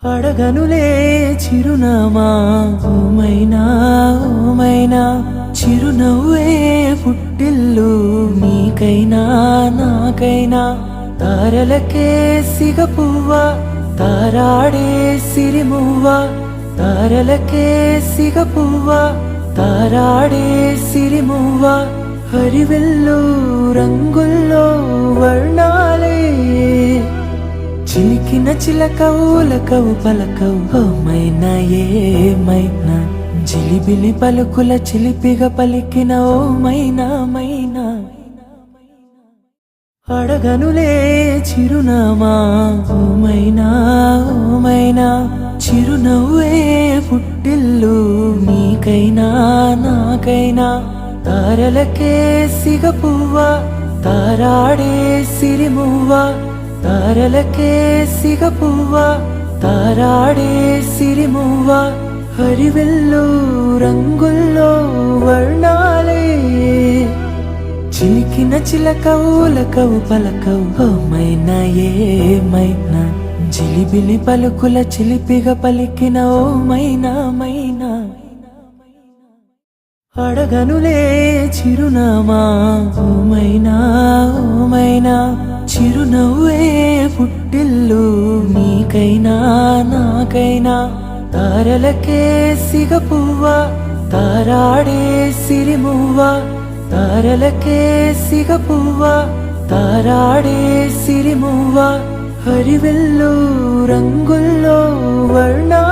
అడగనులే చిరునామా ఓమైనా ఓమైనా చిరునవ్వే పుట్టిల్లు నీకైనా నాకైనా తారలకే సిగపువ్వా తారాడే సిరిమువ్వా తారలకే సిగపువ్వా తారాడే సిరిమువ్వా హరివెల్లు రంగుల్లో వర్ణాలే చిలికిన చిలకవు లకవు పలకవు ఓమైనా ఏమైనా జిలిబిలి పలుకుల చిలిపిగా పలికిన ఓమైనా మైనా అడగనులే చిరునామా ఓమైనా ఓమైనా చిరునవ్వే పుట్టిల్లు నీకైనా నాకైనా తారలకే సిగపువ్వా తారాడే సిరిమువ్వా తారలకే సిగపువ్వా తారాడే సిరిమువ్వా హరివెల్లు రంగుల్లో వర్ణాలే చిలికిన చిలకవు లకవు పలకవు ఓమైనా ఏమైనా జిలిబిలి పలుకుల చిలిపిగా పలికిన ఓమైనా మైనా అడగనులే చిరునామా ఓమైనా ఓమైనా చిరునవ్వే పుట్టిల్లు నీకైనా నాకైనా తారలకే సిగపువ్వా తారాడే సిరిమువ్వా తారలకే సిగపువ్వా తారాడే సిరిమువ్వా హరివెల్లు రంగుల్లో వర్ణా